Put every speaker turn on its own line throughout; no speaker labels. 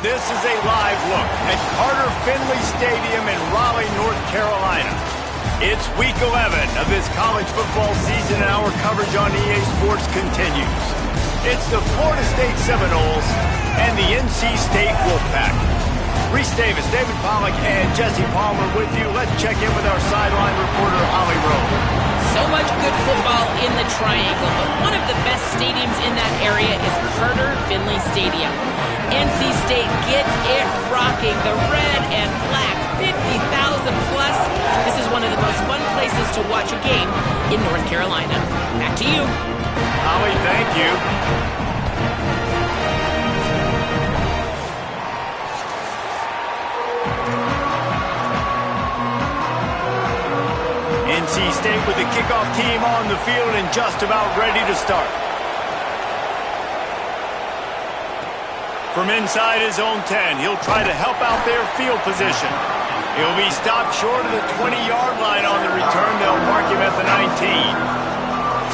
This is a live look at Carter Finley Stadium in Raleigh, North Carolina. It's week 11 of this college football season, and our coverage on EA Sports continues. It's the Florida State Seminoles and the NC State Wolfpack. Reese Davis, David Pollack, and Jesse Palmer with you. Let's check in with our sideline reporter, Holly Rowe.
So much good football in the Triangle, but one of the best stadiums in that area is Carter Finley Stadium. NC State gets it rocking. The red and black, 50,000 plus. This is one of the most fun places to watch a game in North Carolina. Back to you.
Holly, thank you. NC State with the kickoff team on the field and just about ready to start. From inside his own 10, he'll try to help out their field position. He'll be stopped short of the 20-yard line on the return. They'll mark him at the 19.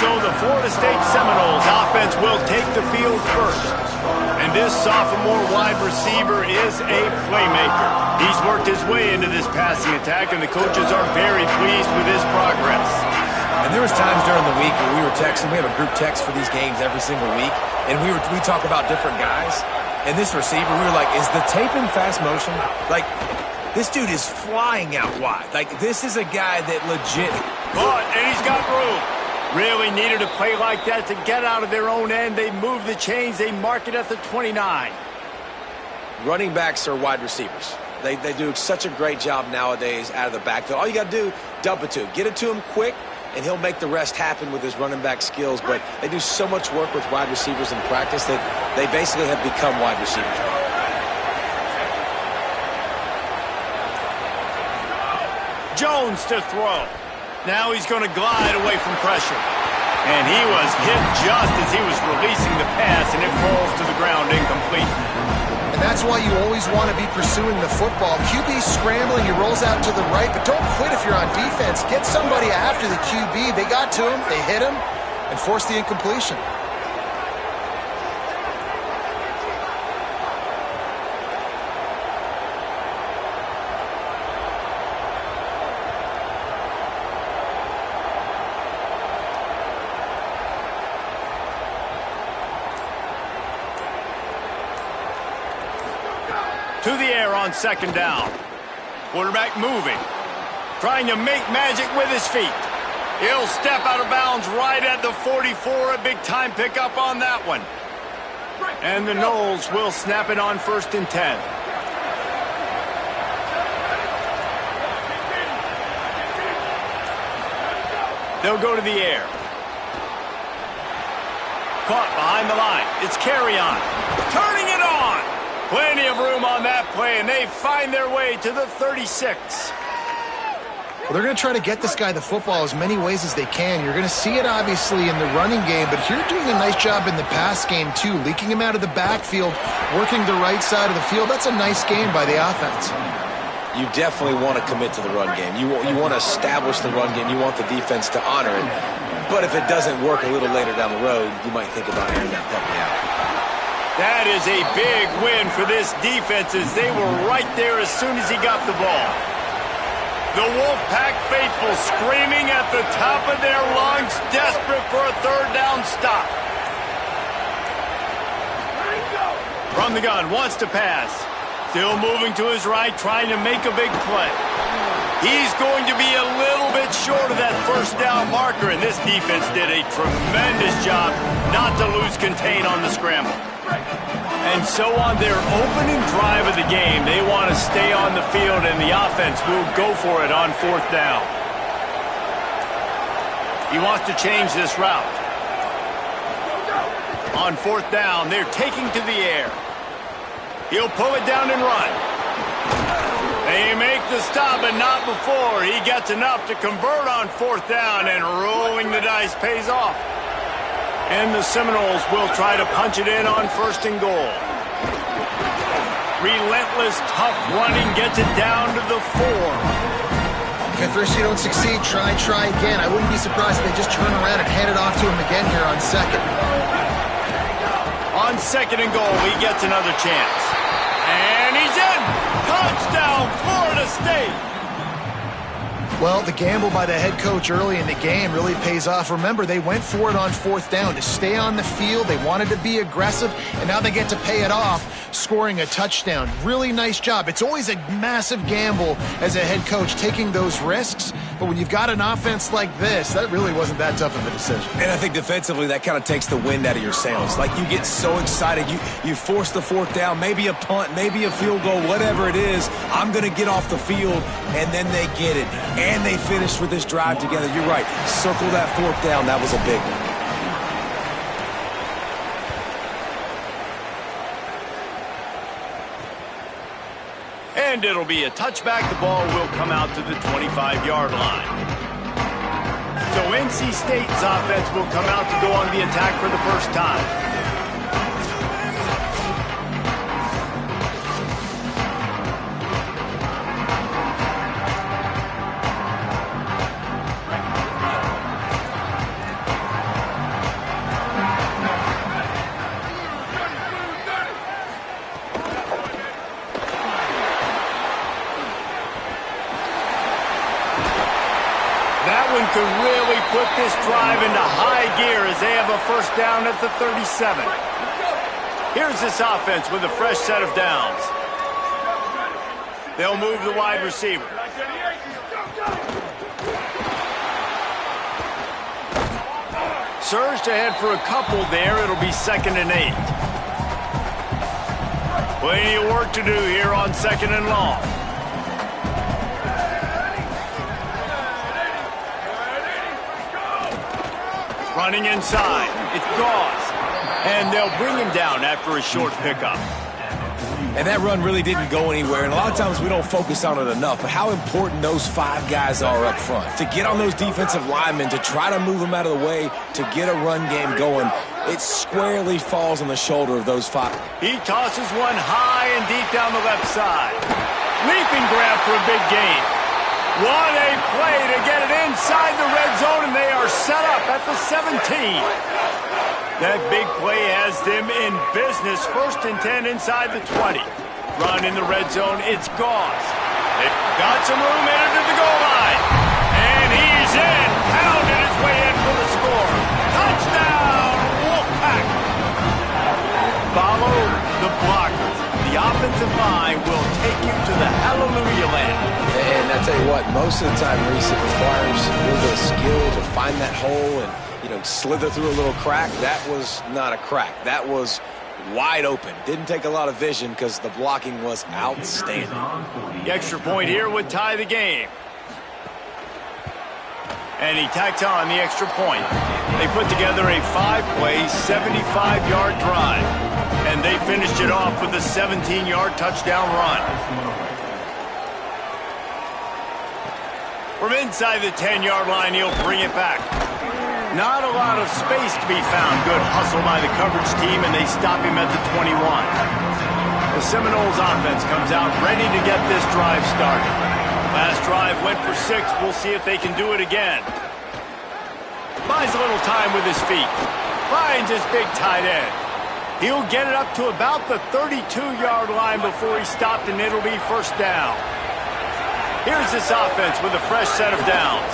So the Florida State Seminoles offense will take the field first. And this sophomore wide receiver is a playmaker. He's worked his way into this passing attack, and the coaches are very pleased with his progress.
And there was times during the week when we were texting. We have a group text for these games every single week, and we talk about different guys. And this receiver, we were like, is the tape in fast motion? Like, this dude is flying out wide. Like, this is a guy that legit...
But, and he's got room. Really needed a play like that to get out of their own end. They move the chains. They mark it at the 29.
Running backs are wide receivers. They do such a great job nowadays out of the backfield. All you got to do, dump it to him. Get it to him quick, and he'll make the rest happen with his running back skills. But they do so much work with wide receivers in practice that they basically have become wide receivers.
Jones to throw. Now he's going to glide away from pressure. And he was hit just as he was releasing the pass, and it falls to the ground incomplete.
And that's why you always want to be pursuing the football. QB's scrambling, he rolls out to the right, but don't quit if you're on defense. Get somebody after the QB. They got to him, they hit him, and forced the incompletion.
To the air on second down. Quarterback moving. Trying to make magic with his feet. He'll step out of bounds right at the 44. A big-time pickup on that one. And the Noles will snap it on 1st and 10. They'll go to the air. Caught behind the line. It's carry on. Turning it on. Plenty of room on that play, and they find their way to the 36.
Well, they're going to try to get this guy the football as many ways as they can. You're going to see it, obviously, in the running game, but you're doing a nice job in the pass game, too. Leaking him out of the backfield, working the right side of the field. That's a nice game by the offense.
You definitely want to commit to the run game. You want to establish the run game. You want the defense to honor it. But if it doesn't work a little later down the road, you might think about airing that puppy out.
That is a big win for this defense, as they were right there as soon as he got the ball. The Wolfpack faithful screaming at the top of their lungs, desperate for a third down stop. From the gun, wants to pass. Still moving to his right, trying to make a big play. He's going to be a little bit short of that first down marker, and this defense did a tremendous job not to lose contain on the scramble. And so on their opening drive of the game, they want to stay on the field, and the offense will go for it on 4th down. He wants to change this route. On 4th down, they're taking to the air. He'll pull it down and run. They make the stop, but not before he gets enough to convert on 4th down, and rolling the dice pays off. And the Seminoles will try to punch it in on 1st and goal. Relentless, tough running gets it down to the 4.
Okay, first you don't succeed, try again. I wouldn't be surprised if they just turn around and hand it off to him again here on 2nd.
On 2nd and goal, he gets another chance. And he's in. Touchdown, Florida State.
Well, the gamble by the head coach early in the game really pays off. Remember, they went for it on 4th down to stay on the field. They wanted to be aggressive, and now they get to pay it off, scoring a touchdown. Really nice job. It's always a massive gamble as a head coach taking those risks, but when you've got an offense like this, that really wasn't that tough of a decision.
And I think defensively, that kind of takes the wind out of your sails. Like, you get so excited. You force the 4th down, maybe a punt, maybe a field goal, whatever it is. I'm going to get off the field, and then they get it. And they finished with this drive together. You're right. Circle that 4th down. That was a big one.
And it'll be a touchback. The ball will come out to the 25-yard line. So NC State's offense will come out to go on the attack for the first time. That one could really put this drive into high gear as they have a first down at the 37. Here's this offense with a fresh set of downs. They'll move the wide receiver. Surged ahead for a couple there. It'll be 2nd and 8. Plenty of work to do here on 2nd and long. Running inside. It's Gauze. And they'll bring him down after a short pickup.
And that run really didn't go anywhere. And a lot of times we don't focus on it enough. But how important those 5 guys are up front. To get on those defensive linemen, to try to move them out of the way, to get a run game going, it squarely falls on the shoulder of those 5.
He tosses one high and deep down the left side. Leaping grab for a big gain. What a play to get it inside the red zone, and they are set up at the 17. That big play has them in business. 1st and 10 inside the 20. Run in the red zone, it's Gauze. They've got some room headed to the goal line. And he's in, pounded his way in for the score. Touchdown, Wolfpack. Follow the blockers. The offensive line will take you to the hallelujah land.
And I tell you what, most of the time, Reese, it requires a little bit of skill to find that hole and, slither through a little crack. That was not a crack. That was wide open. Didn't take a lot of vision because the blocking was outstanding.
The extra point here would tie the game. And he tacks on the extra point. They put together a 5-play, 75-yard drive. And they finished it off with a 17-yard touchdown run. From inside the 10-yard line, he'll bring it back. Not a lot of space to be found. Good hustle by the coverage team, and they stop him at the 21. The Seminoles offense comes out ready to get this drive started. Last drive went for 6. We'll see if they can do it again. Buys a little time with his feet. Finds his big tight end. He'll get it up to about the 32-yard line before he stopped, and it'll be first down. Here's this offense with a fresh set of downs.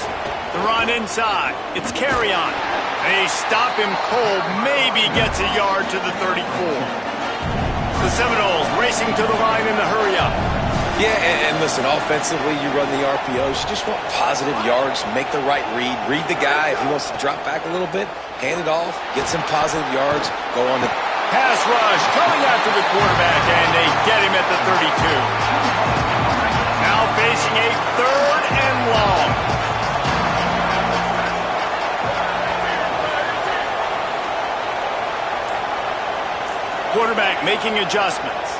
The run inside. It's carry on. They stop him cold. Maybe gets a yard to the 34. The Seminoles racing to the line in the hurry-up.
Yeah, and listen, offensively, you run the RPOs. You just want positive yards, make the right read. Read the guy. If he wants to drop back a little bit, hand it off, get some positive yards, go on the
pass rush coming after the quarterback, and they get him at the 32. Now facing a 3rd and long. Quarterback making adjustments.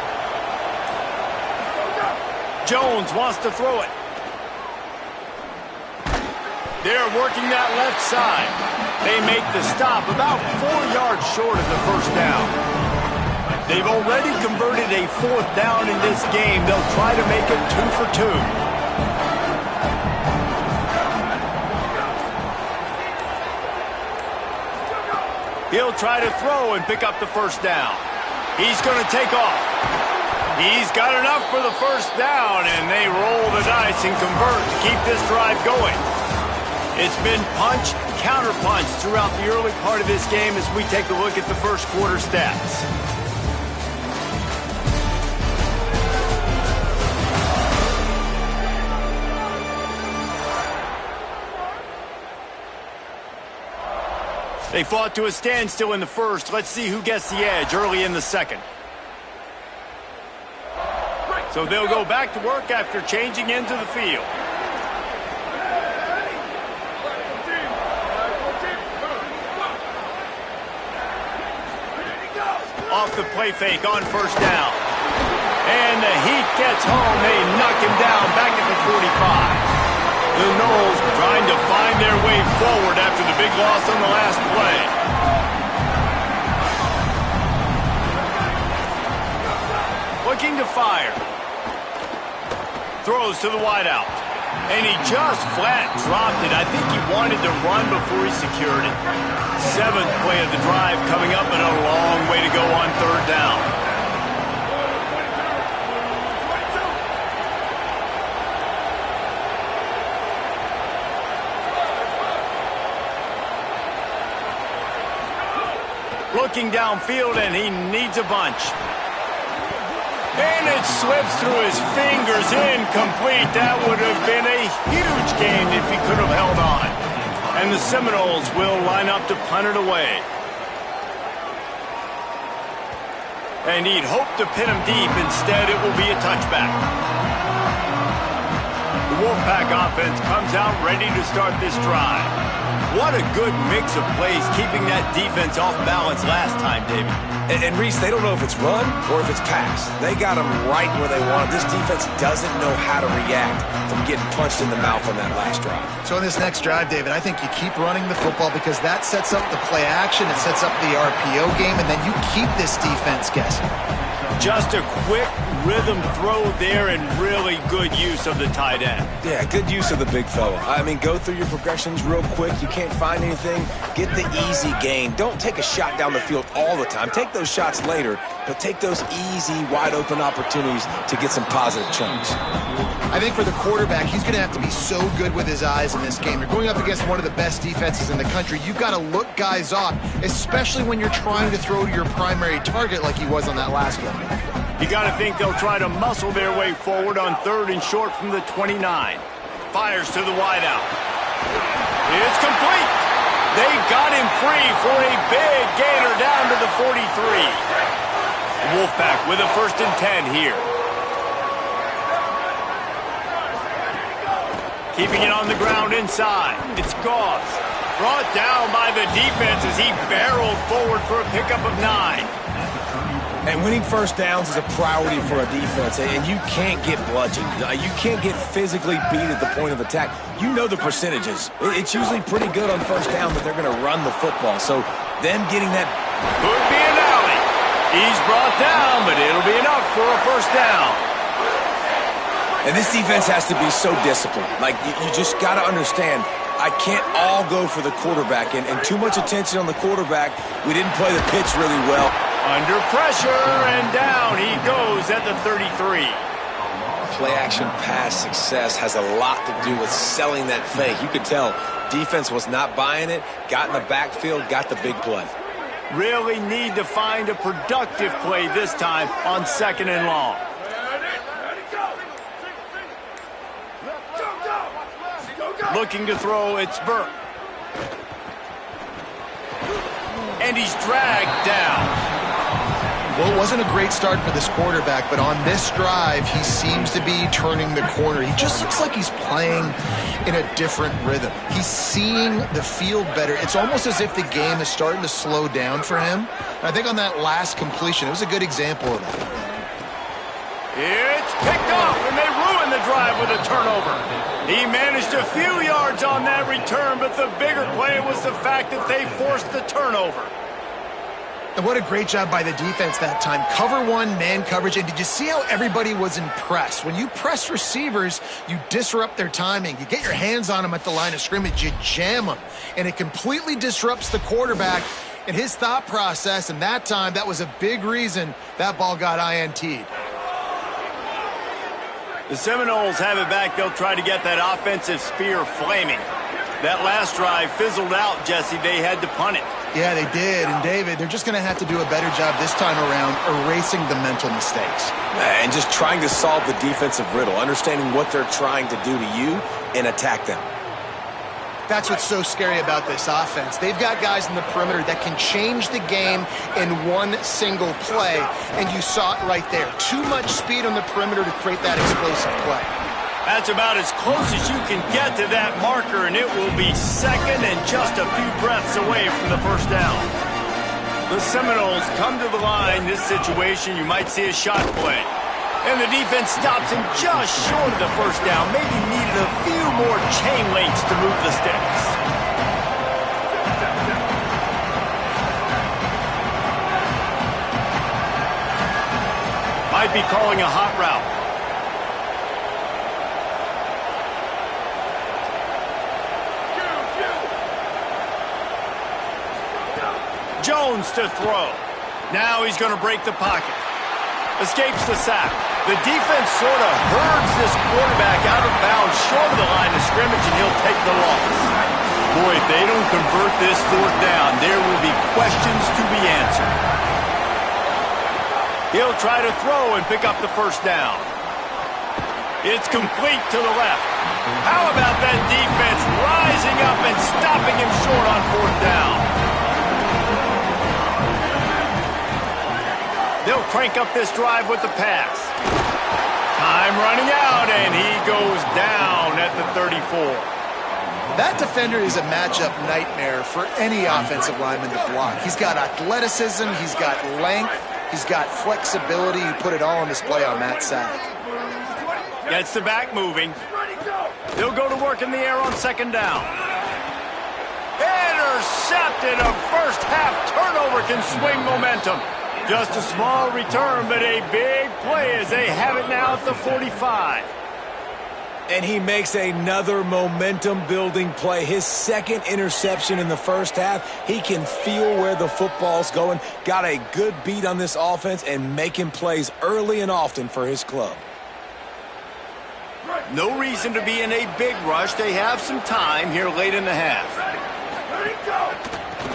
Jones wants to throw it. They're working that left side. They make the stop about 4 yards short of the first down. They've already converted a 4th down in this game. They'll try to make it 2 for 2. He'll try to throw and pick up the first down. He's going to take off. He's got enough for the first down, and they roll the dice and convert to keep this drive going. It's been punch, counter-punch throughout the early part of this game as we take a look at the first quarter stats. They fought to a standstill in the first. Let's see who gets the edge early in the second. So they'll go back to work after changing into the field. Off the play fake on first down. And the heat gets home. They knock him down back at the 45. The Knowles trying to find their way forward after the big loss on the last play. Looking to fire. Throws to the wideout. And he just flat dropped it. I think he wanted to run before he secured it. 7th play of the drive coming up and a long way to go on third down. Looking downfield, and he needs a bunch. And it slips through his fingers, incomplete. That would have been a huge gain if he could have held on. And the Seminoles will line up to punt it away. And he'd hoped to pin him deep. Instead, it will be a touchback. The Wolfpack offense comes out ready to start this drive. What a good mix of plays, keeping that defense off balance last time, David.
And Reese, they don't know if it's run or if it's pass. They got them right where they want it. This defense doesn't know how to react from getting punched in the mouth on that last drive.
So in this next drive, David, I think you keep running the football because that sets up the play action, it sets up the RPO game, and then you keep this defense guessing.
Just a quick rhythm throw there and really good use of the tight end.
Yeah, good use of the big fella. I mean, go through your progressions real quick. You can't find anything. Get the easy gain. Don't take a shot down the field all the time. Take those shots later, but take those easy, wide-open opportunities to get some positive chunks.
I think for the quarterback, he's going to have to be so good with his eyes in this game. You're going up against one of the best defenses in the country. You've got to look guys off, especially when you're trying to throw to your primary target like he was on that last one.
You got to think they'll try to muscle their way forward on 3rd and short from the 29. Fires to the wideout. It's complete. They got him free for a big gainer down to the 43. Wolfpack with a 1st and 10 here. Keeping it on the ground inside. It's Goss. Brought down by the defense as he barreled forward for a pickup of 9.
And winning first downs is a priority for a defense, and you can't get bludgeoned. You can't get physically beat at the point of attack. You know the percentages. It's usually pretty good on first down that they're going to run the football. So them getting that...
Could be an alley. He's brought down, but it'll be enough for a first down.
And this defense has to be so disciplined. Like, you just got to understand, I can't all go for the quarterback. And too much attention on the quarterback. We didn't play the pitch really well.
Under pressure, and down he goes at the 33.
Play-action pass success has a lot to do with selling that fake. You could tell defense was not buying it, got in the backfield, got the big play.
Really need to find a productive play this time on 2nd and long. Looking to throw, it's Burke. And he's dragged down.
Well, it wasn't a great start for this quarterback, but on this drive, he seems to be turning the corner. He just looks like he's playing in a different rhythm. He's seeing the field better. It's almost as if the game is starting to slow down for him. And I think on that last completion, it was a good example of that.
It's picked off, and they ruin the drive with a turnover. He managed a few yards on that return, but the bigger play was the fact that they forced the turnover.
And what a great job by the defense that time. Cover one, man coverage. And did you see how everybody was impressed? When you press receivers, you disrupt their timing. You get your hands on them at the line of scrimmage. You jam them. And it completely disrupts the quarterback and his thought process. And that time, that was a big reason that ball got INT'd.
The Seminoles have it back. They'll try to get that offensive spear flaming. That last drive fizzled out, Jesse. They had to punt it.
Yeah, they did. And, David, they're just going to have to do a better job this time around erasing the mental mistakes.
And just trying to solve the defensive riddle, understanding what they're trying to do to you and attack them.
That's what's so scary about this offense. They've got guys in the perimeter that can change the game in one single play, and you saw it right there. Too much speed on the perimeter to create that explosive play.
That's about as close as you can get to that marker, and it will be second and just a few breaths away from the first down. The Seminoles come to the line. This situation, you might see a shot play. And the defense stops him just short of the first down. Maybe needed a few more chain links to move the sticks. Might be calling a hot route. Jones to throw. Now he's going to break the pocket. Escapes the sack. The defense sort of herds this quarterback out of bounds short of the line of scrimmage, and he'll take the loss. Boy, if they don't convert this fourth down, there will be questions to be answered. He'll try to throw and pick up the first down. It's complete to the left. How about that defense rising up and stopping him short on fourth down? They'll crank up this drive with the pass. Time running out, and he goes down at the 34.
That defender is a matchup nightmare for any offensive lineman to block. He's got athleticism, he's got length, he's got flexibility. You put it all on display on that sack.
Gets the back moving. They'll go to work in the air on second down. Intercepted. A first half turnover can swing momentum. Just a small return, but a big play as they have it now at the 45.
And he makes another momentum-building play. His second interception in the first half. He can feel where the football's going. Got a good beat on this offense and making plays early and often for his club.
No reason to be in a big rush. They have some time here late in the half.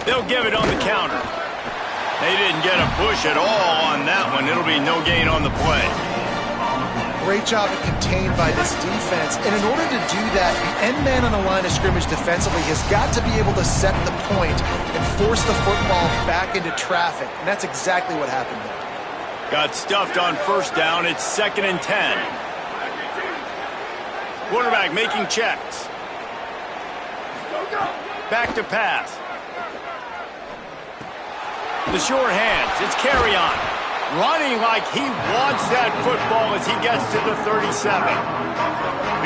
They'll give it on the counter. They didn't get a push at all on that one. It'll be no gain on the play.
Great job contained by this defense. And in order to do that, the end man on the line of scrimmage defensively has got to be able to set the point and force the football back into traffic. And that's exactly what happened there.
Got stuffed on first down. It's 2nd and 10. Quarterback making checks. Back to pass. The short hands. It's carry on. Running like he wants that football as he gets to the 37.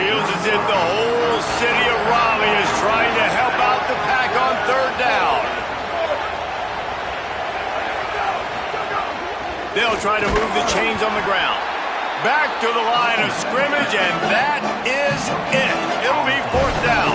Feels as if the whole city of Raleigh is trying to help out the pack on third down. They'll try to move the chains on the ground. Back to the line of scrimmage, and that is it. It'll be fourth down.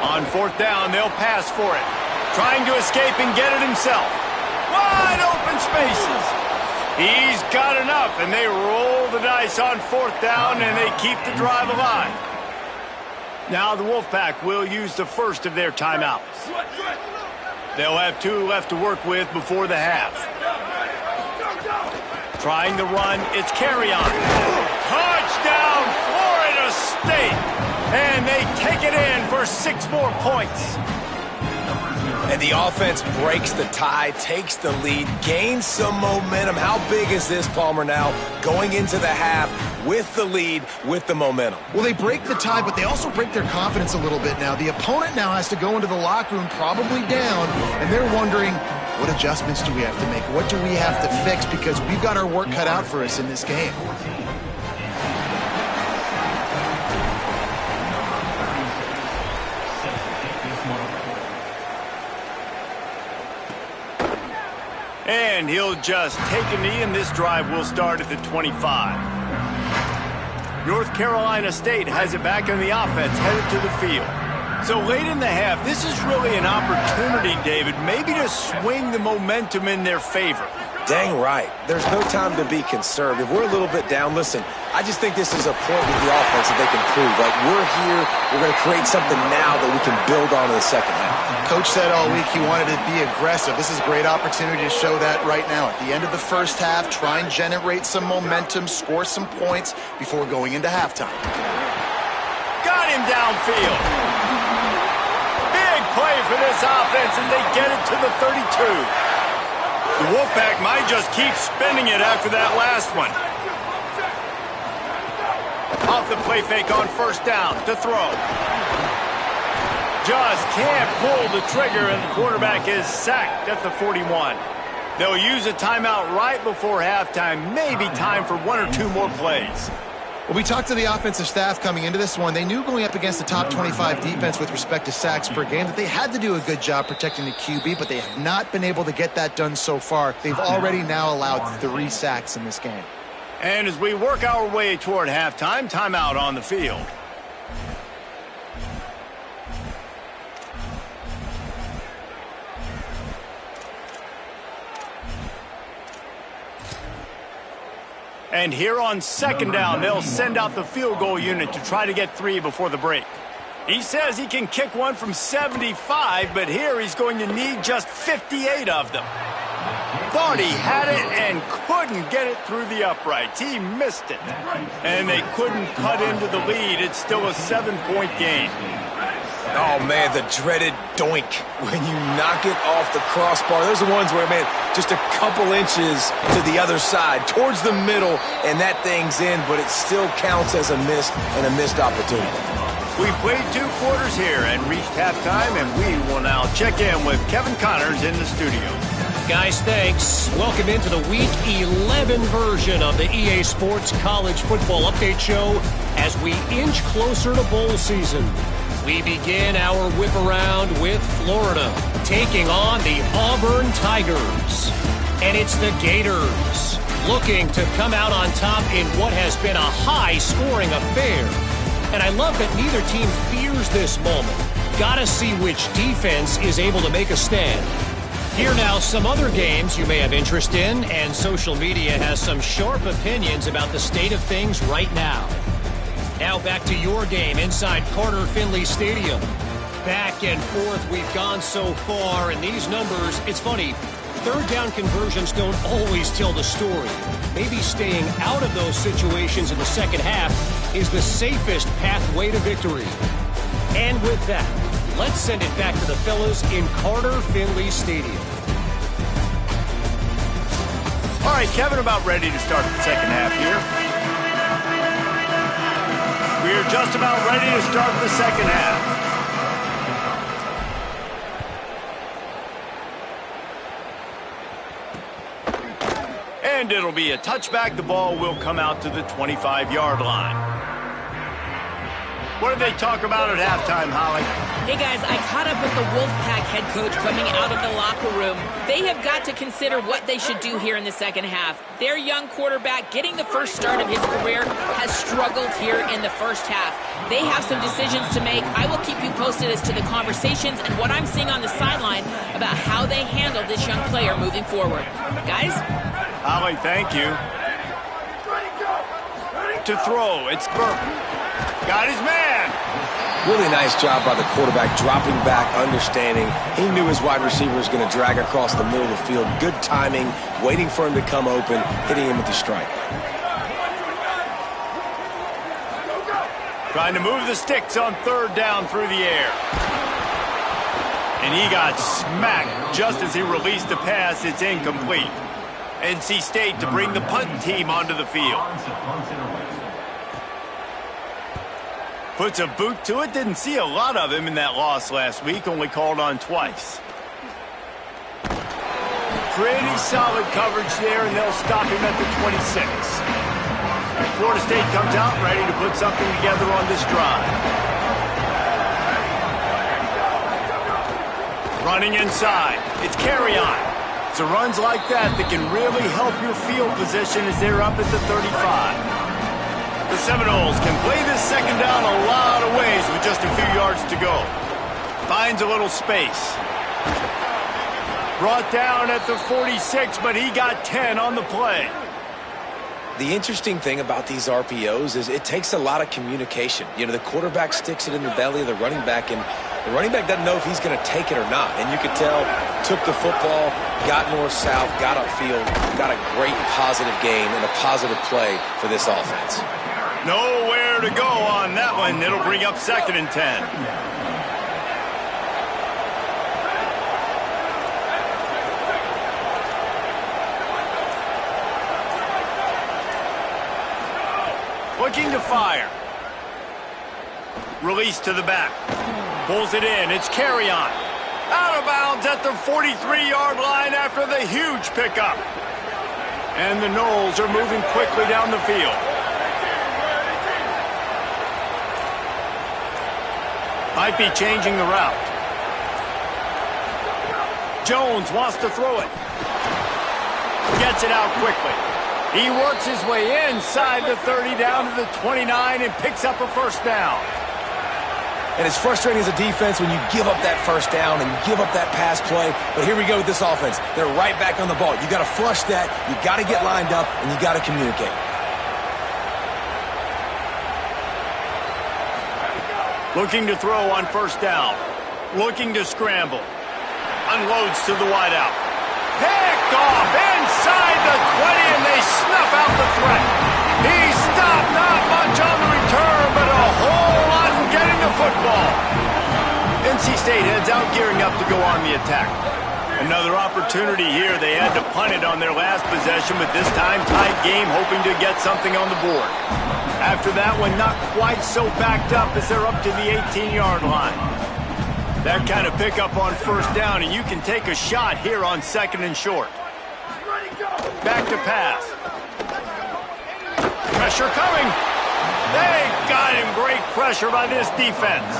On fourth down, they'll pass for it. Trying to escape and get it himself. Wide open spaces. He's got enough, and they roll the dice on fourth down, and they keep the drive alive. Now the Wolfpack will use the first of their timeouts. They'll have 2 left to work with before the half. Trying to run, it's carry on. Touchdown, Florida State! And they take it in for 6 more points.
And the offense breaks the tie, takes the lead, gains some momentum. How big is this, Palmer, now going into the half with the lead, with the momentum?
Well, they break the tie, but they also break their confidence a little bit now. The opponent now has to go into the locker room probably down, and they're wondering, what adjustments do we have to make? What do we have to fix? Because we've got our work cut out for us in this game.
And he'll just take a knee, and this drive will start at the 25. North Carolina State has it back on the offense, headed to the field. So late in the half, this is really an opportunity, David, maybe to swing the momentum in their favor.
Dang right. There's no time to be conservative. We're a little bit down. Listen, I just think this is a point with the offense that they can prove. Like, we're here, we're going to create something now that we can build on in the second half.
Coach said all week he wanted to be aggressive. This is a great opportunity to show that right now. At the end of the first half, try and generate some momentum, score some points before going into halftime.
Got him downfield. Big play for this offense, and they get it to the 32. The Wolfpack might just keep spinning it after that last one. Off the play fake on first down to throw. Just can't pull the trigger, and the quarterback is sacked at the 41. They'll use a timeout right before halftime. Maybe time for one or two more plays.
Well, we talked to the offensive staff coming into this one. They knew going up against the top 25 defense with respect to sacks per game that they had to do a good job protecting the QB, but they have not been able to get that done so far. They've already now allowed 3 sacks in this game.
And as we work our way toward halftime, timeout on the field. And here on second down, they'll send out the field goal unit to try to get 3 before the break. He says he can kick one from 75, but here he's going to need just 58 of them. Thought he had it and couldn't get it through the uprights. He missed it. And they couldn't cut into the lead. It's still a 7-point game.
Oh, man, the dreaded doink when you knock it off the crossbar. Those are the ones where, man, just a couple inches to the other side, towards the middle, and that thing's in, but it still counts as a miss and a missed opportunity.
We played 2 quarters here and reached halftime, and we will now check in with Kevin Connors in the studio.
Guys, thanks. Welcome into the Week 11 version of the EA Sports College Football Update Show as we inch closer to bowl season. We begin our whip around with Florida, taking on the Auburn Tigers. And it's the Gators, looking to come out on top in what has been a high-scoring affair. And I love that neither team fears this moment. Gotta see which defense is able to make a stand. Here now, some other games you may have interest in, and social media has some sharp opinions about the state of things right now. Now back to your game inside Carter Finley Stadium. Back and forth we've gone so far, and these numbers, it's funny, third down conversions don't always tell the story. Maybe staying out of those situations in the second half is the safest pathway to victory. And with that, let's send it back to the fellas in Carter Finley Stadium.
All right, Kevin, about ready to start the second half here. We're just about ready to start the second half. And it'll be a touchback. The ball will come out to the 25-yard line. What did they talk about at halftime, Holly?
Hey, guys, I caught up with the Wolfpack head coach coming out of the locker room. They have got to consider what they should do here in the second half. Their young quarterback, getting the first start of his career, has struggled here in the first half. They have some decisions to make. I will keep you posted as to the conversations and what I'm seeing on the sideline about how they handle this young player moving forward. Guys?
Holly, thank you. To throw, it's Burke. Got his man.
Really nice job by the quarterback, dropping back, understanding. He knew his wide receiver was going to drag across the middle of the field. Good timing, waiting for him to come open, hitting him with the strike.
Trying to move the sticks on third down through the air. And he got smacked just as he released the pass. It's incomplete. NC State to bring the punt team onto the field. Puts a boot to it. Didn't see a lot of him in that loss last week. Only called on twice. Pretty solid coverage there, and they'll stop him at the 26. Florida State comes out ready to put something together on this drive. Running inside. It's Carry On. It's the runs like that that can really help your field position as they're up at the 35. The Seminoles can play this second down a lot of ways with just a few yards to go. Finds a little space. Brought down at the 46, but he got 10 on the play.
The interesting thing about these RPOs is it takes a lot of communication. You know, the quarterback sticks it in the belly of the running back, and the running back doesn't know if he's going to take it or not. And you could tell, took the football, got north-south, got upfield, got a great positive gain and a positive play for this offense.
Nowhere to go on that one. It'll bring up 2nd and 10. Looking to fire. Release to the back. Pulls it in. It's carry on. Out of bounds at the 43-yard line after the huge pickup. And the Noles are moving quickly down the field. Might be changing the route. Jones wants to throw it. Gets it out quickly. He works his way inside the 30 down to the 29 and picks up a first down.
And it's frustrating as a defense when you give up that first down and you give up that pass play. But here we go with this offense. They're right back on the ball. You got to flush that. You got to get lined up, and you got to communicate.
Looking to throw on first down. Looking to scramble. Unloads to the wideout. Picked off inside the 20, and they snuff out the threat. He stopped, not much on the return, but a whole lot in getting the football. NC State heads out gearing up to go on the attack. Another opportunity here. They had to punt it on their last possession, but this time tied game, hoping to get something on the board. After that one, not quite so backed up as they're up to the 18-yard line. That kind of pickup on first down, and you can take a shot here on 2nd and short. Back to pass. Pressure coming. They got him. Great pressure by this defense.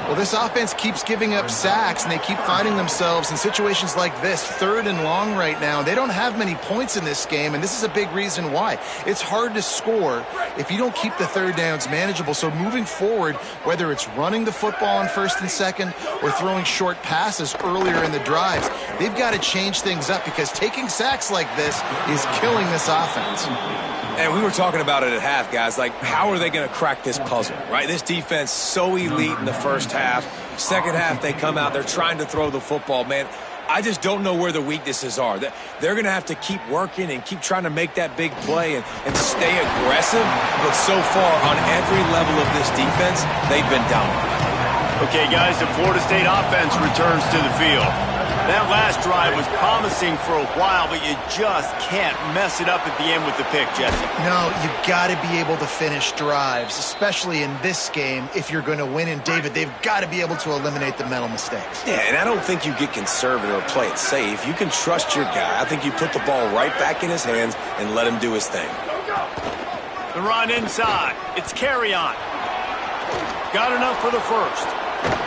Well, this offense keeps giving up sacks, and they keep finding themselves in situations like this, 3rd and long right now. They don't have many points in this game, and this is a big reason why. It's hard to score if you don't keep the 3rd downs manageable. So moving forward, whether it's running the football on 1st and 2nd or throwing short passes earlier in the drives, they've got to change things up because taking sacks like this is killing this offense.
And we were talking about it at half, guys. Like, how are they going to crack this puzzle, right? This defense so elite in the first half. Second half, they come out. They're trying to throw the football, man. I just don't know where the weaknesses are. They're going to have to keep working and keep trying to make that big play and stay aggressive. But so far, on every level of this defense, they've been dominant.
Okay, guys, the Florida State offense returns to the field. That last drive was promising for a while, but you just can't mess it up at the end with the pick, Jesse.
No, you got to be able to finish drives, especially in this game. If you're going to win, and David, they've got to be able to eliminate the mental mistakes.
Yeah, and I don't think you get conservative or play it safe. You can trust your guy. I think you put the ball right back in his hands and let him do his thing.
The run inside. It's carry on. Got enough for the first.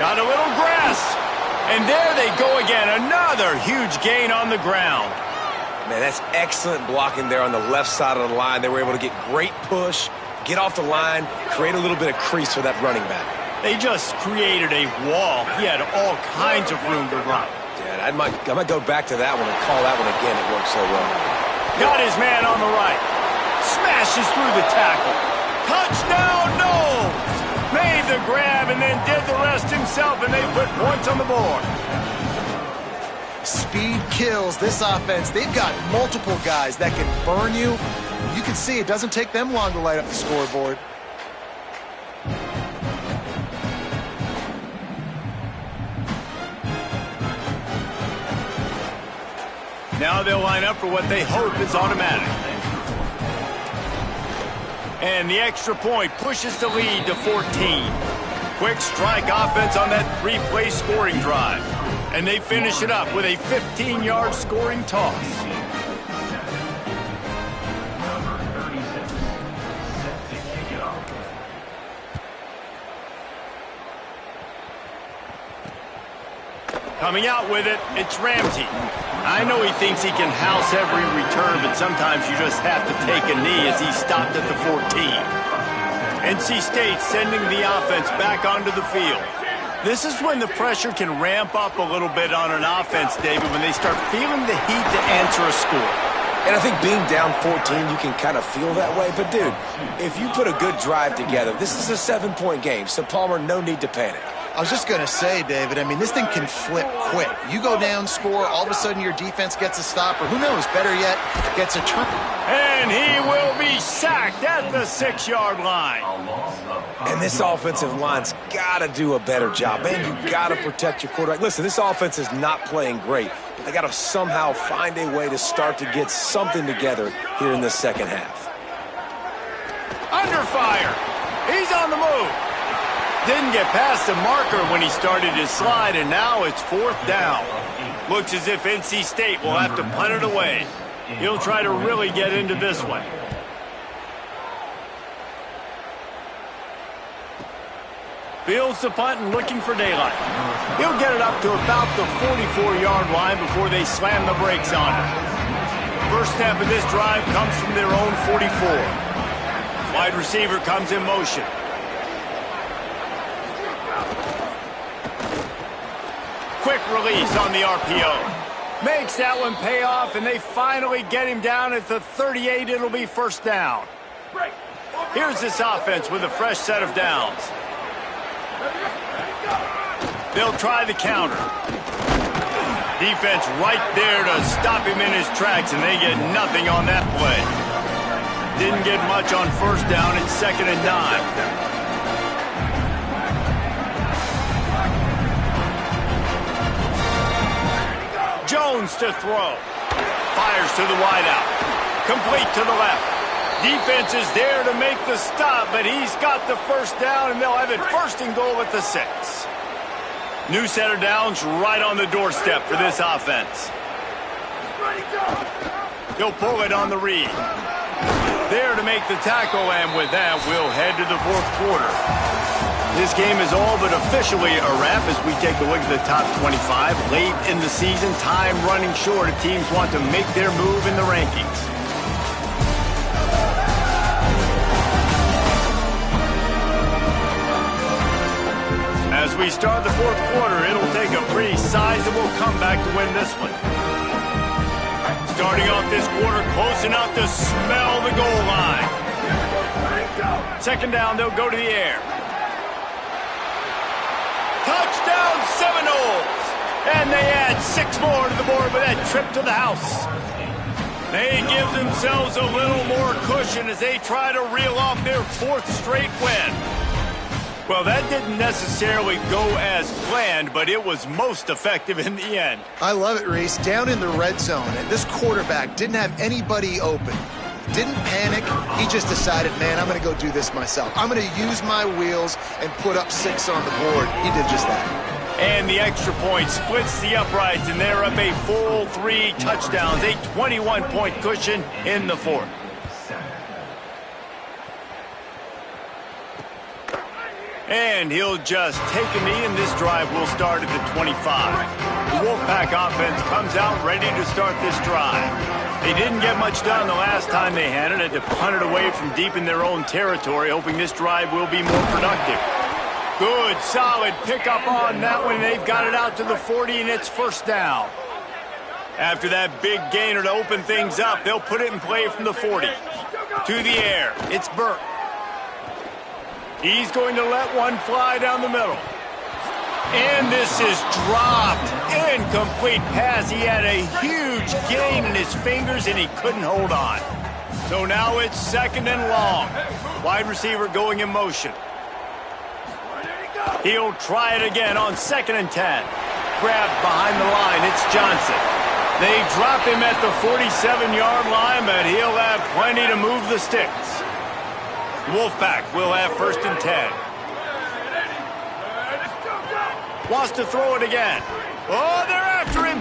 Got a little grass. And there they go again. Another huge gain on the ground.
Man, that's excellent blocking there on the left side of the line. They were able to get great push, get off the line, create a little bit of crease for that running back.
They just created a wall. He had all kinds of room to run.
Yeah, I might go back to that one and call that one again. It worked so well.
Got his man on the right. Smashes through the tackle. Touchdown, Noles! Made the grab and then did the rest himself, and they put points on the board.
Speed kills this offense. They've got multiple guys that can burn you. You can see it doesn't take them long to light up the scoreboard.
Now they'll line up for what they hope is automatic. And the extra point pushes the lead to 14. Quick strike offense on that 3-play scoring drive. And they finish it up with a 15-yard scoring toss. Coming out with it, it's Ramsey. I know he thinks he can house every return, but sometimes you just have to take a knee as he stopped at the 14. NC State sending the offense back onto the field. This is when the pressure can ramp up a little bit on an offense, David, when they start feeling the heat to answer a score.
And I think being down 14, you can kind of feel that way. But, dude, if you put a good drive together, this is a 7-point game. So, Palmer, no need to panic.
I was just going to say, David, I mean, this thing can flip quick. You go down, score, all of a sudden your defense gets a stop, or who knows, better yet, gets a turn.
And he will be sacked at the 6-yard line.
And this offensive line's got to do a better job. Man, you got to protect your quarterback. Listen, this offense is not playing great. They got to somehow find a way to start to get something together here in the second half.
Under fire. He's on the move. Didn't get past the marker when he started his slide, and now it's 4th down. Looks as if NC State will have to punt it away. He'll try to really get into this one. Fields the punt and looking for daylight. He'll get it up to about the 44-yard line before they slam the brakes on it. First snap of this drive comes from their own 44. Wide receiver comes in motion. Quick release on the RPO. Makes that one pay off, and they finally get him down at the 38. It'll be 1st down. Here's this offense with a fresh set of downs. They'll try the counter. Defense right there to stop him in his tracks, and they get nothing on that play. Didn't get much on 1st down. It's 2nd and 9. Jones to throw. Fires to the wideout. Complete to the left. Defense is there to make the stop, but he's got the 1st down, and they'll have it 1st and goal at the 6. New set of downs right on the doorstep for this offense. He'll pull it on the read. There to make the tackle, and with that, we'll head to the 4th quarter. This game is all but officially a wrap as we take a look at the top 25. Late in the season, time running short if teams want to make their move in the rankings. As we start the 4th quarter, it'll take a pretty sizable comeback to win this one. Starting off this quarter close enough to smell the goal line. 2nd down, they'll go to the air. Touchdown Seminoles! And they add 6 more to the board with that trip to the house. They give themselves a little more cushion as they try to reel off their 4th straight win. Well, that didn't necessarily go as planned, but it was most effective in the end.
I love it, Reese. Down in the red zone, and this quarterback didn't have anybody open. Didn't panic. He just decided, man, I'm going to go do this myself. I'm going to use my wheels and put up 6 on the board. He did just that.
And the extra point splits the uprights, and they're up a full 3 touchdowns, a 21-point cushion in the 4th. And he'll just take a knee, and this drive will start at the 25. The Wolfpack offense comes out ready to start this drive. They didn't get much done the last time they had it. Had to punt it away from deep in their own territory, hoping this drive will be more productive. Good, solid pickup on that one. They've got it out to the 40, and it's 1st down. After that big gainer to open things up, they'll put it in play from the 40. To the air, it's Burke. He's going to let one fly down the middle. And this is dropped. Incomplete pass. He had a huge gain in his fingers, and he couldn't hold on. So now it's 2nd and long. Wide receiver going in motion. He'll try it again on 2nd and 10. Grabbed behind the line. It's Johnson. They drop him at the 47-yard line, but he'll have plenty to move the sticks. Wolfpack will have 1st and 10. Wants to throw it again. Oh, they're after him.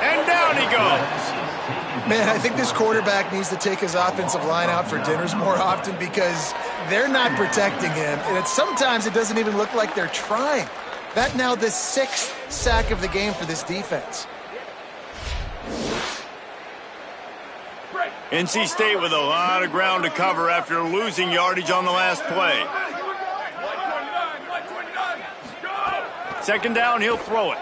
And down he goes.
Man, I think this quarterback needs to take his offensive line out for dinners more often because they're not protecting him. And sometimes it doesn't even look like they're trying. That now the 6th sack of the game for this defense.
NC State with a lot of ground to cover after losing yardage on the last play. Second down, he'll throw it.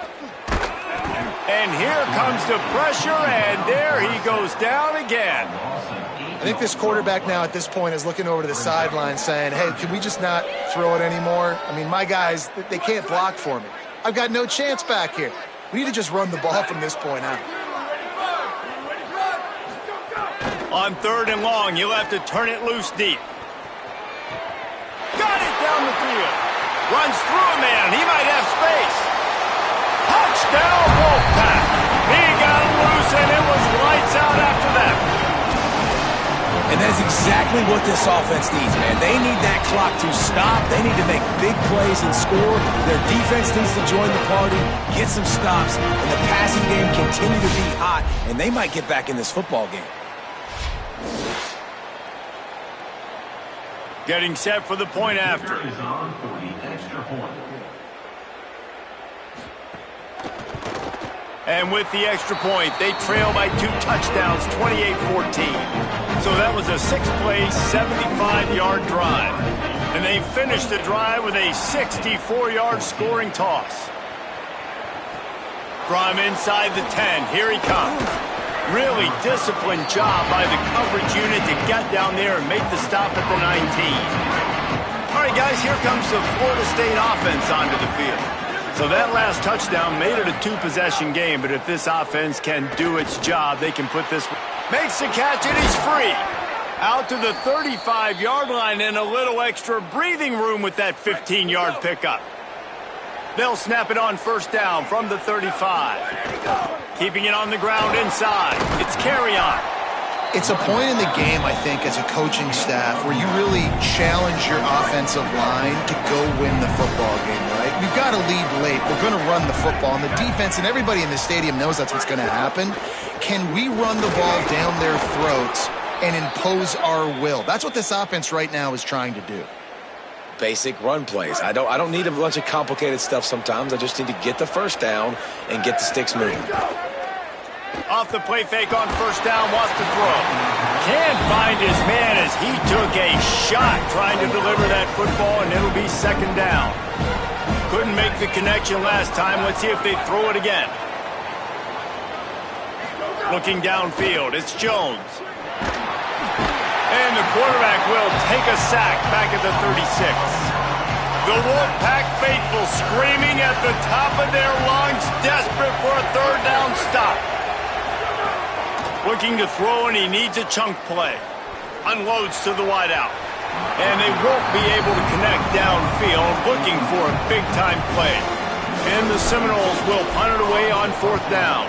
And here comes the pressure, and there he goes down again.
I think this quarterback now at this point is looking over to the sideline saying, hey, can we just not throw it anymore? I mean, my guys, they can't block for me. I've got no chance back here. We need to just run the ball from this point out.
On third and long, you'll have to turn it loose deep. Got it down the field. Runs through a man. He might have space. Touchdown, Wolfpack. He got it loose, and it was lights out after that.
And that's exactly what this offense needs, man. They need that clock to stop. They need to make big plays and score. Their defense needs to join the party, get some stops, and the passing game continue to be hot, and they might get back in this football game.
Getting set for the point after. And with the extra point, they trail by 2 touchdowns, 28-14. So that was a 6-play, 75-yard drive. And they finished the drive with a 64-yard scoring toss. From inside the 10, here he comes. Really disciplined job by the coverage unit to get down there and make the stop at the 19. All right, guys, here comes the Florida State offense onto the field. So that last touchdown made it a 2-possession game, but if this offense can do its job, they can put this... Makes the catch, and he's free. Out to the 35-yard line, and a little extra breathing room with that 15-yard pickup. They'll snap it on first down from the 35. Keeping it on the ground inside. It's carry on.
It's a point in the game, I think, as a coaching staff where you really challenge your offensive line to go win the football game, right? We've got to lead late. We're going to run the football. And the defense and everybody in the stadium knows that's what's going to happen. Can we run the ball down their throats and impose our will? That's what this offense right now is trying to do.
Basic run plays. I don't need a bunch of complicated stuff sometimes. I just need to get the first down and get the sticks moving.
Off the play fake on first down, wants to throw. Can't find his man as he took a shot trying to deliver that football, and it'll be second down. Couldn't make the connection last time. Let's see if they throw it again. Looking downfield, it's Jones. And the quarterback will take a sack back at the 36. The Wolfpack faithful screaming at the top of their lungs, desperate for a third down stop. Looking to throw, and he needs a chunk play. Unloads to the wideout. And they won't be able to connect downfield, looking for a big-time play. And the Seminoles will punt it away on fourth down.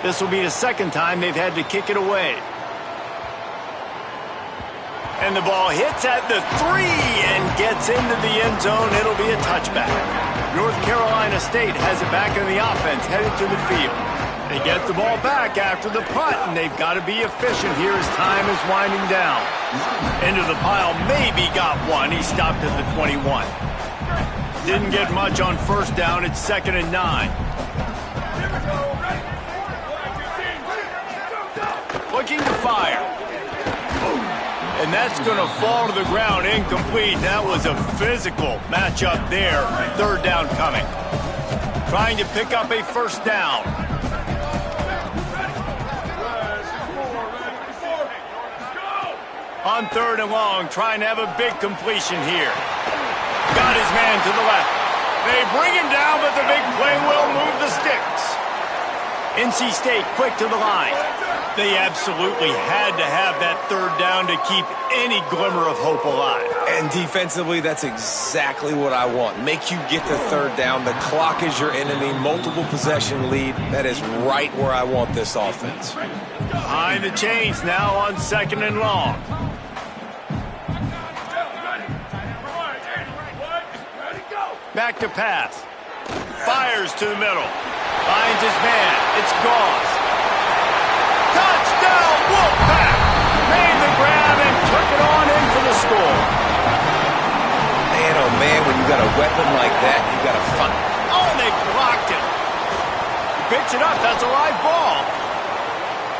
This will be the second time they've had to kick it away. And the ball hits at the 3 and gets into the end zone. It'll be a touchback. North Carolina State has it back in the offense, headed to the field. They get the ball back after the punt, and they've got to be efficient here as time is winding down. Into the pile, maybe got one. He stopped at the 21. Didn't get much on first down. It's 2nd and 9. Looking to fire. And that's going to fall to the ground, incomplete. That was a physical matchup there. Third down coming. Trying to pick up a first down. On third and long, trying to have a big completion here. Got his man to the left. They bring him down, but the big play will move the sticks. NC State quick to the line. They absolutely had to have that third down to keep any glimmer of hope alive.
And defensively, that's exactly what I want. Make you get the third down. The clock is your enemy. Multiple possession lead. That is right where I want this offense.
Behind the chains now on 2nd and long. Back to pass. Fires to the middle. Finds his man. It's Gauze. Touchdown, Wolfpack! Made the grab and took it on in for the score.
Man, oh man, when you got a weapon like that, you got to find...
Oh, they blocked it. Picks it up. That's a live ball.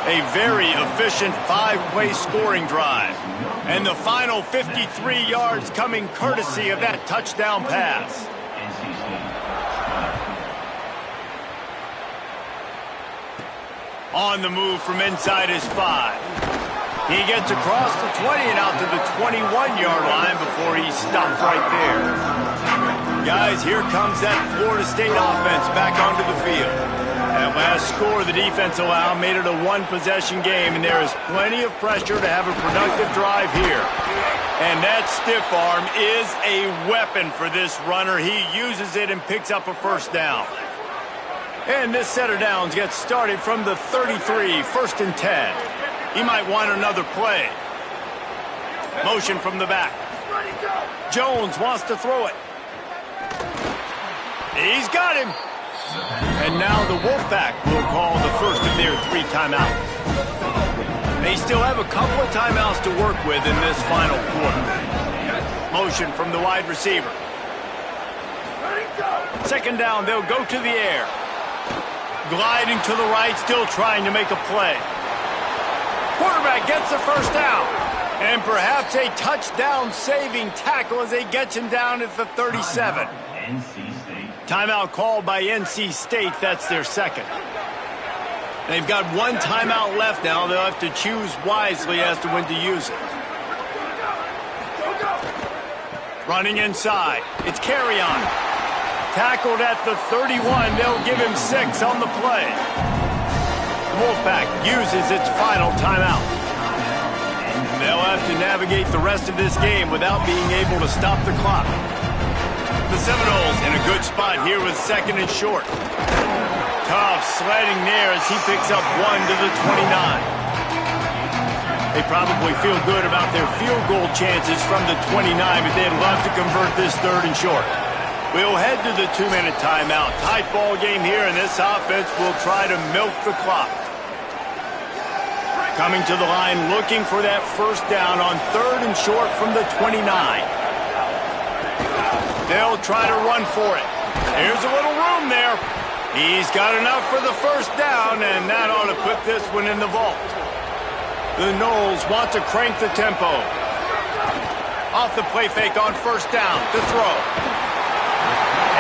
A very efficient 5-play scoring drive. And the final 53 yards coming courtesy of that touchdown pass. On the move from inside his 5. He gets across the 20 and out to the 21-yard line before he stops right there. Guys, here comes that Florida State offense back onto the field. That last score the defense allowed made it a one-possession game, and there is plenty of pressure to have a productive drive here. And that stiff arm is a weapon for this runner. He uses it and picks up a first down. And this set of downs gets started from the 33, 1st and 10. He might want another play. Motion from the back. Jones wants to throw it. He's got him. And now the Wolfpack will call the first of their 3 timeouts. They still have a couple of timeouts to work with in this final quarter. Motion from the wide receiver. 2nd down, they'll go to the air. Gliding to the right, still trying to make a play. Quarterback gets the first down. And perhaps a touchdown-saving tackle as they get him down at the 37. Timeout called by NC State. That's their 2nd. They've got 1 timeout left now. They'll have to choose wisely as to when to use it. Running inside. It's carry-on. Tackled at the 31. They'll give him 6 on the play. Wolfpack uses its final timeout. They'll have to navigate the rest of this game without being able to stop the clock. The Seminoles in a good spot here with 2nd and short. Tough sledding there as he picks up 1 to the 29. They probably feel good about their field goal chances from the 29, but they'd love to convert this 3rd and short. We'll head to the 2-minute timeout. Tight ball game here, and this offense will try to milk the clock. Coming to the line, looking for that first down on 3rd and short from the 29. They'll try to run for it. Here's a little room there. He's got enough for the first down, and that ought to put this one in the vault. The Noles want to crank the tempo. Off the play fake on 1st down to throw.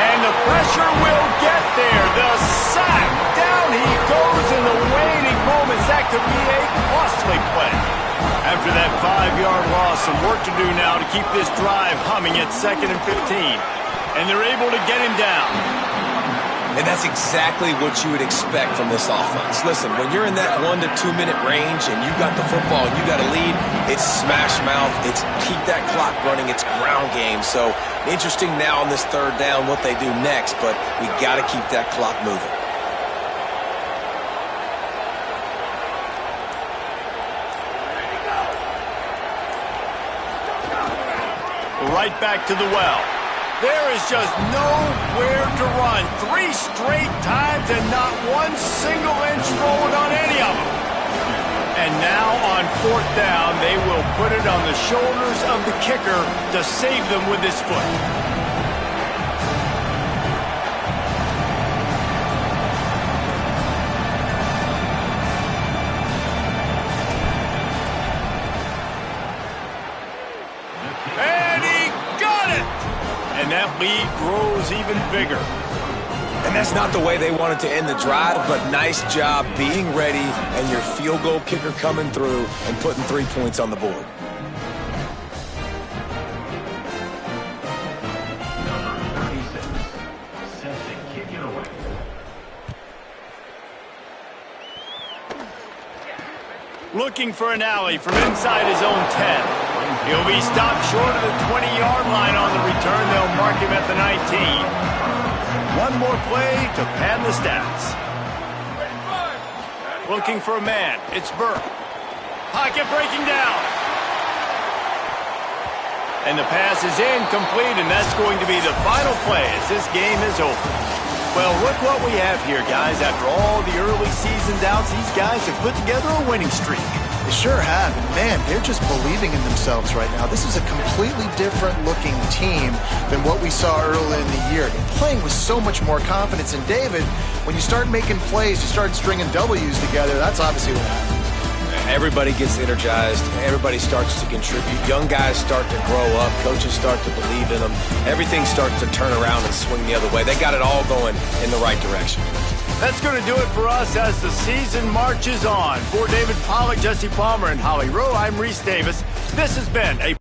And the pressure will get there. The sack. Down he goes in the waning moments. That could be a costly play. After that 5-yard loss, some work to do now to keep this drive humming at 2nd and 15. And they're able to get him down.
And that's exactly what you would expect from this offense. Listen, when you're in that 1 to 2 minute range and you got the football and you got a lead, it's smash mouth, it's keep that clock running, it's ground game. So interesting now on this 3rd down what they do next, but we got to keep that clock moving.
Right back to the well. There is just nowhere to run. 3 straight times and not one single inch rolled on any of them. And now on 4th down, they will put it on the shoulders of the kicker to save them with his foot. And that lead grows even bigger.
And that's not the way they wanted to end the drive, but nice job being ready and your field goal kicker coming through and putting 3 points on the board.
Looking for an alley from inside his own 10. He'll be stopped short of the 20-yard line on the return. They'll mark him at the 19. One more play to pad the stats. Looking for a man. It's Burke. Pocket breaking down. And the pass is incomplete, and that's going to be the final play as this game is over. Well, look what we have here, guys. After all the early season doubts, these guys have put together a winning streak.
They sure have. And man, they're just believing in themselves right now. This is a completely different looking team than what we saw earlier in the year. They're playing with so much more confidence. And David, when you start making plays, you start stringing W's together, that's obviously what happens.
Everybody gets energized. Everybody starts to contribute. Young guys start to grow up. Coaches start to believe in them. Everything starts to turn around and swing the other way. They got it all going in the right direction.
That's going to do it for us as the season marches on. For David Pollack, Jesse Palmer, and Holly Rowe, I'm Reese Davis. This has been a